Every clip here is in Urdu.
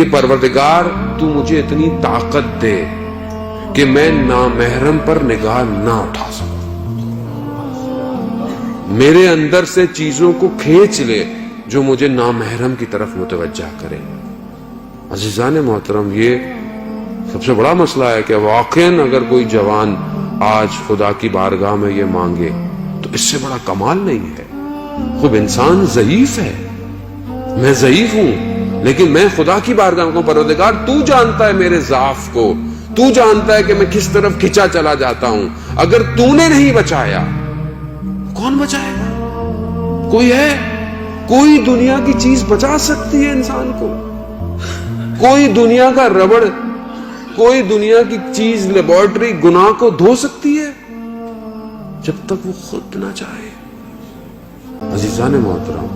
کہ پروردگار تو مجھے اتنی طاقت دے کہ میں نامحرم پر نگاہ نہ اٹھا سکوں، میرے اندر سے چیزوں کو کھینچ لے جو مجھے نامحرم کی طرف متوجہ کرے۔ عزیزان محترم، یہ سب سے بڑا مسئلہ ہے کہ واقعاً اگر کوئی جوان آج خدا کی بارگاہ میں یہ مانگے تو اس سے بڑا کمال نہیں ہے۔ خوب انسان ضعیف ہے، میں ضعیف ہوں، لیکن میں خدا کی بارگاہ کو پروردگار تو جانتا ہے میرے ضعف کو، تو جانتا ہے کہ میں کس طرف کھچا چلا جاتا ہوں، اگر تو نے نہیں بچایا کون بچائے گا؟ کوئی ہے؟ کوئی دنیا کی چیز بچا سکتی ہے انسان کو؟ کوئی دنیا کا ربڑ، کوئی دنیا کی چیز لیبارٹری گناہ کو دھو سکتی ہے جب تک وہ خود نہ چاہے؟ عزیزان محترم،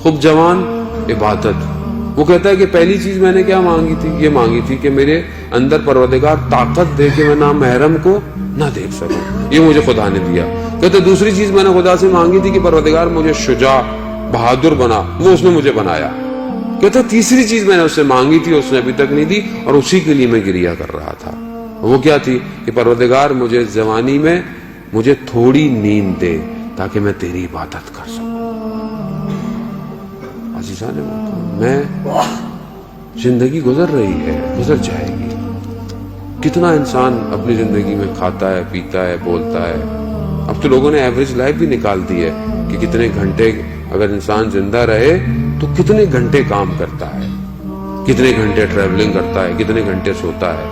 خوب جوان عبادت، وہ کہتا ہے کہ پہلی چیز میں نے کیا مانگی تھی؟ یہ مانگی تھی کہ میرے اندر پروردگار طاقت دے کہ میں نامحرم کو نہ دیکھ سکوں، یہ مجھے خدا نے دیا۔ کہتے دوسری چیز میں نے خدا سے مانگی تھی کہ پروردگار مجھے شجاع بہادر بنا، وہ اس نے مجھے بنایا۔ کہتا تیسری چیز میں نے اس سے مانگی تھی، اس نے ابھی تک نہیں دی، اور اسی کے لیے میں گریہ کر رہا تھا۔ وہ کیا تھی؟ کہ پروردگار مجھے جوانی میں مجھے تھوڑی نیند دے تاکہ میں تیری عبادت کر سکوں۔ عزیزان محترم، میں زندگی گزر رہی ہے، گزر جائے گی۔ کتنا انسان اپنی زندگی میں کھاتا ہے، پیتا ہے، بولتا ہے۔ اب تو لوگوں نے ایوریج لائف بھی نکال دی ہے کہ کتنے گھنٹے اگر انسان زندہ رہے تو کتنے گھنٹے کام کرتا ہے، کتنے گھنٹے ٹریولنگ کرتا ہے، کتنے گھنٹے سوتا ہے۔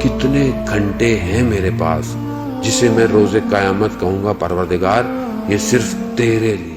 کتنے گھنٹے ہیں میرے پاس جسے میں روز قیامت کہوں گا پروردگار یہ صرف تیرے لیے